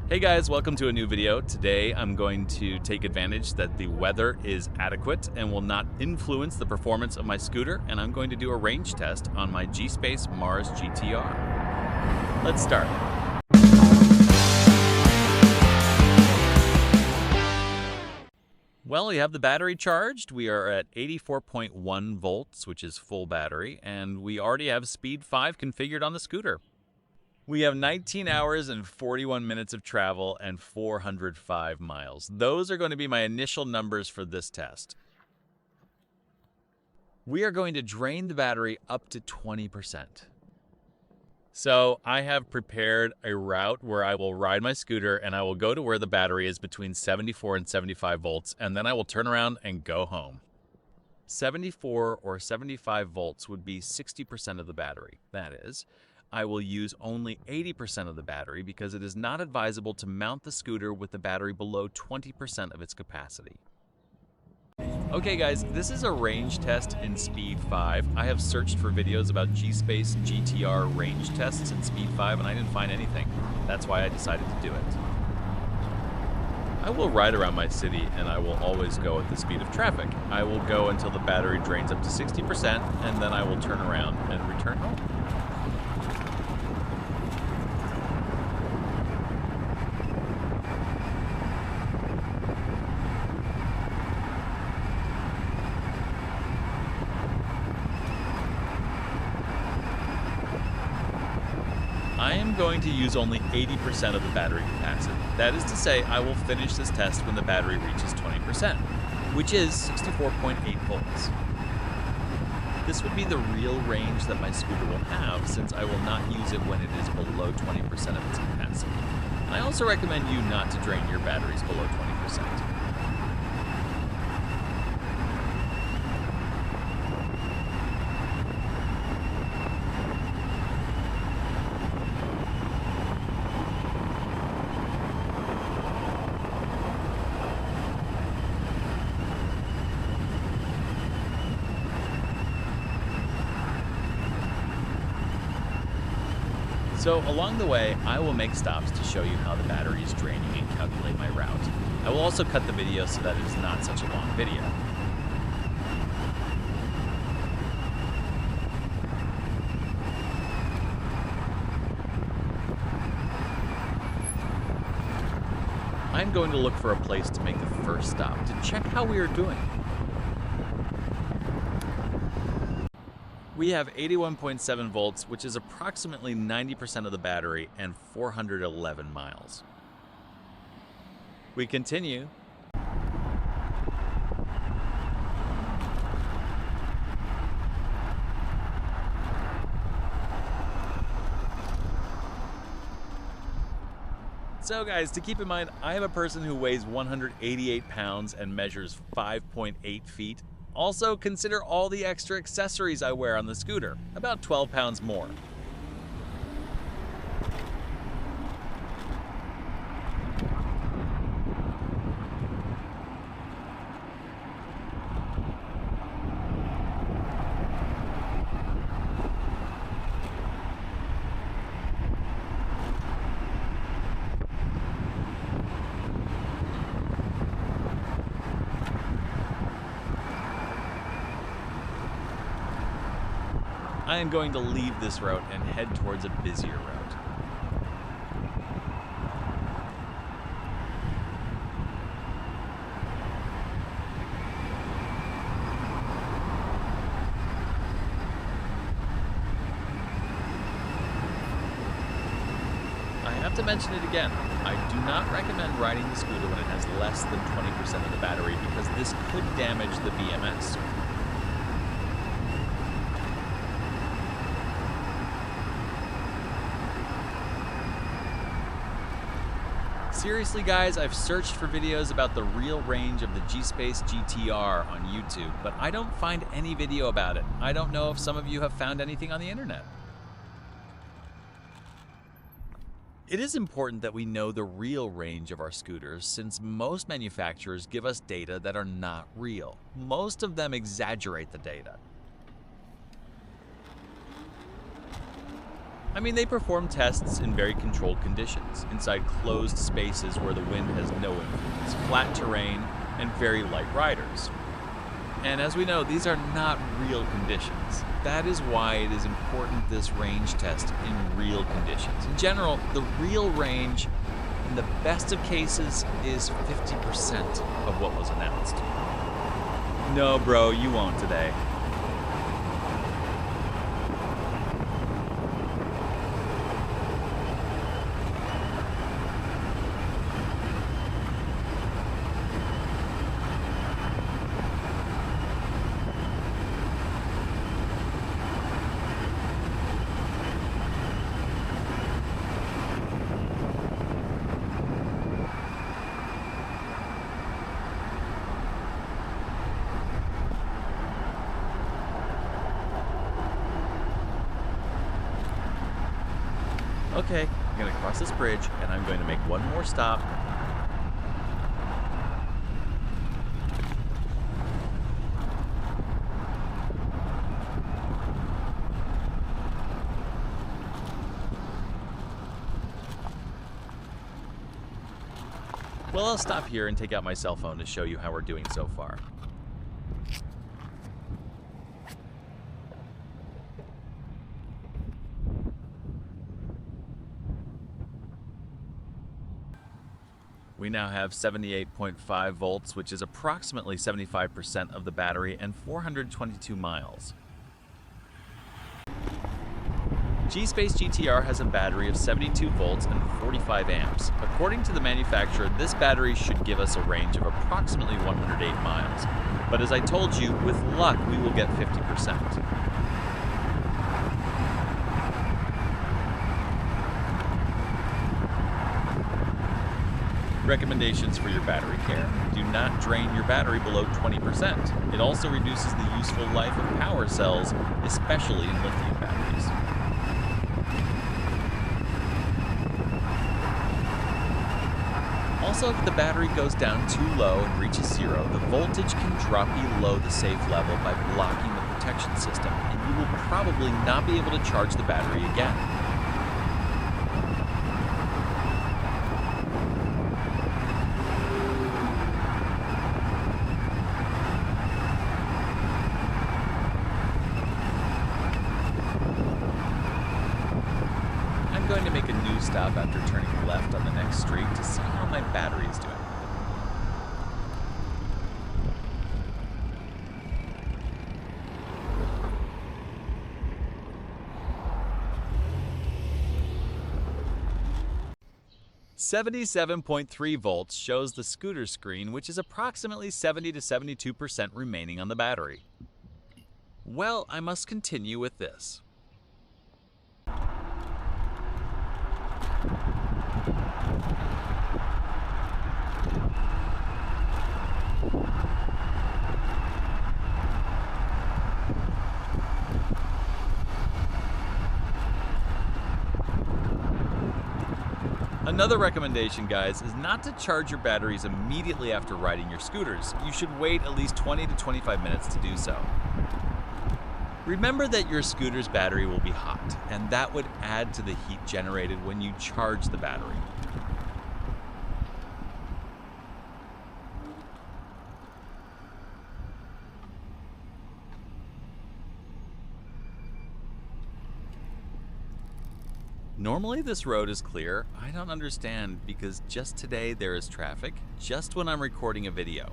Hey guys, welcome to a new video. Today I'm going to take advantage that the weather is adequate and will not influence the performance of my scooter, and I'm going to do a range test on my Gspace Mars GTR. Let's start. Well, we have the battery charged. We are at 84.1 volts, which is full battery, and we already have speed 5 configured on the scooter. We have 19 hours and 41 minutes of travel and 405 miles. Those are going to be my initial numbers for this test. We are going to drain the battery up to 20%. So I have prepared a route where I will ride my scooter and I will go to where the battery is between 74 and 75 volts, and then I will turn around and go home. 74 or 75 volts would be 60% of the battery. That is, I will use only 80% of the battery because it is not advisable to mount the scooter with the battery below 20% of its capacity. Okay guys, this is a range test in Speed 5. I have searched for videos about Gspace GTR range tests in Speed 5 and I didn't find anything. That's why I decided to do it. I will ride around my city and I will always go at the speed of traffic. I will go until the battery drains up to 60% and then I will turn around and return home. I am going to use only 80% of the battery capacity. That is to say, I will finish this test when the battery reaches 20%, which is 64.8 volts. This would be the real range that my scooter will have, since I will not use it when it is below 20% of its capacity. I also recommend you not to drain your batteries below 20%. So along the way, I will make stops to show you how the battery is draining and calculate my route. I will also cut the video so that it is not such a long video. I'm going to look for a place to make the first stop to check how we are doing. We have 81.7 volts, which is approximately 90% of the battery and 411 miles. We continue. So guys, to keep in mind, I have a person who weighs 188 pounds and measures 5.8 feet. Also, consider all the extra accessories I wear on the scooter, about 12 pounds more. I am going to leave this route and head towards a busier route. I have to mention it again. I do not recommend riding the scooter when it has less than 20% of the battery because this could damage the BMS. Seriously guys, I've searched for videos about the real range of the Gspace GTR on YouTube, but I don't find any video about it. I don't know if some of you have found anything on the internet. It is important that we know the real range of our scooters, since most manufacturers give us data that are not real. Most of them exaggerate the data. I mean, they perform tests in very controlled conditions, inside closed spaces where the wind has no influence, flat terrain, and very light riders. And as we know, these are not real conditions. That is why it is important this range test in real conditions. In general, the real range, in the best of cases, is 50% of what was announced. No, bro, you won't today. Okay, I'm going to cross this bridge, and I'm going to make one more stop. Well, I'll stop here and take out my cell phone to show you how we're doing so far. We now have 78.5 volts, which is approximately 75% of the battery, and 422 miles. Gspace GTR has a battery of 72 volts and 45 amps. According to the manufacturer, this battery should give us a range of approximately 108 miles. But as I told you, with luck, we will get 50%. Recommendations for your battery care: do not drain your battery below 20%. It also reduces the useful life of power cells, especially in lithium batteries. Also, if the battery goes down too low and reaches zero, the voltage can drop below the safe level by blocking the protection system, and you will probably not be able to charge the battery again. I'm going to make a new stop after turning left on the next street to see how my battery is doing. "77.3 volts shows the scooter screen, which is approximately 70 to 72% remaining on the battery. Well, I must continue with this. Another recommendation, guys, is not to charge your batteries immediately after riding your scooters. You should wait at least 20 to 25 minutes to do so. Remember that your scooter's battery will be hot, and that would add to the heat generated when you charge the battery. Normally this road is clear. I don't understand, because just today there is traffic, just when I'm recording a video.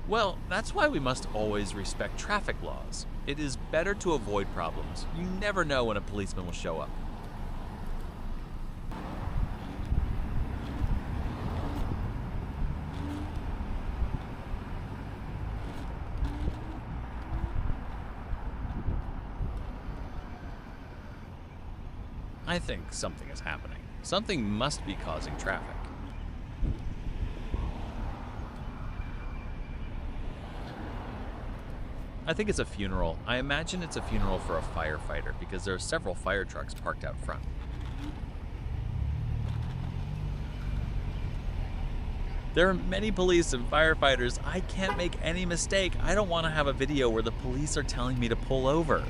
Well, that's why we must always respect traffic laws. It is better to avoid problems. You never know when a policeman will show up. I think something is happening. Something must be causing traffic. I think it's a funeral. I imagine it's a funeral for a firefighter because there are several fire trucks parked out front. There are many police and firefighters. I can't make any mistake. I don't want to have a video where the police are telling me to pull over.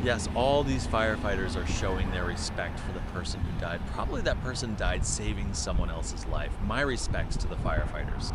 Yes, all these firefighters are showing their respect for the person who died. Probably that person died saving someone else's life. My respects to the firefighters.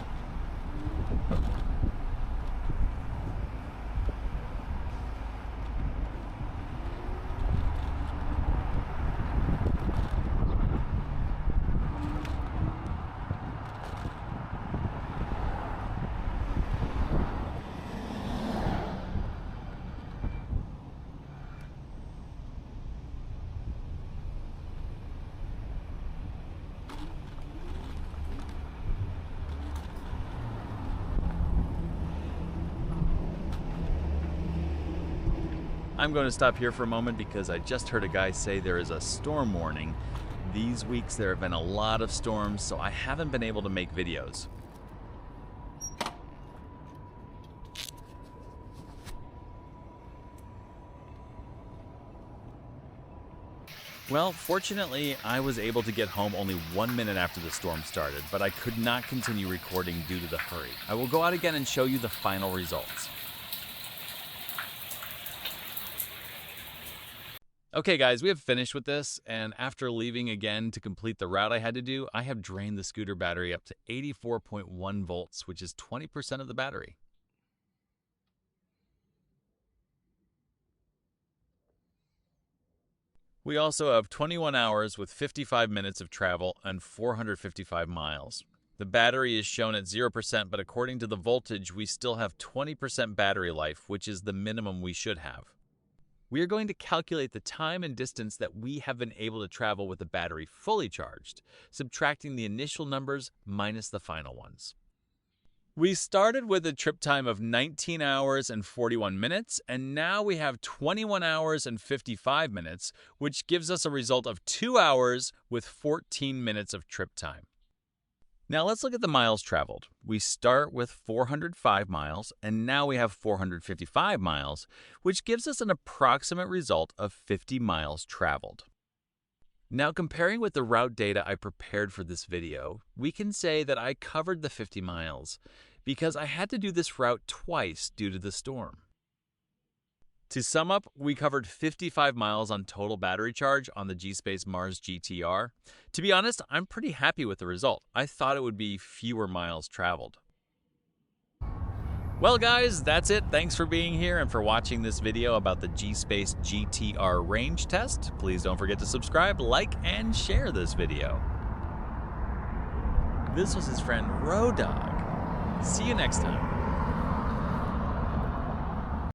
I'm going to stop here for a moment because I just heard a guy say there is a storm warning. These weeks there have been a lot of storms, so I haven't been able to make videos. Well, fortunately, I was able to get home only 1 minute after the storm started, but I could not continue recording due to the hurry. I will go out again and show you the final results. Okay guys, we have finished with this, and after leaving again to complete the route I had to do, I have drained the scooter battery up to 84.1 volts, which is 20% of the battery. We also have 21 hours with 55 minutes of travel and 455 miles. The battery is shown at 0%, but according to the voltage, we still have 20% battery life, which is the minimum we should have. We are going to calculate the time and distance that we have been able to travel with the battery fully charged, subtracting the initial numbers minus the final ones. We started with a trip time of 19 hours and 41 minutes, and now we have 21 hours and 55 minutes, which gives us a result of 2 hours with 14 minutes of trip time. Now let's look at the miles traveled. We start with 405 miles, and now we have 455 miles, which gives us an approximate result of 50 miles traveled. Now comparing with the route data I prepared for this video, we can say that I covered the 50 miles because I had to do this route twice due to the storm. To sum up, we covered 55 miles on total battery charge on the Gspace Mars GTR. To be honest, I'm pretty happy with the result. I thought it would be fewer miles traveled. Well guys, that's it. Thanks for being here and for watching this video about the Gspace GTR range test. Please don't forget to subscribe, like, and share this video. This was his friend Road Dog. See you next time.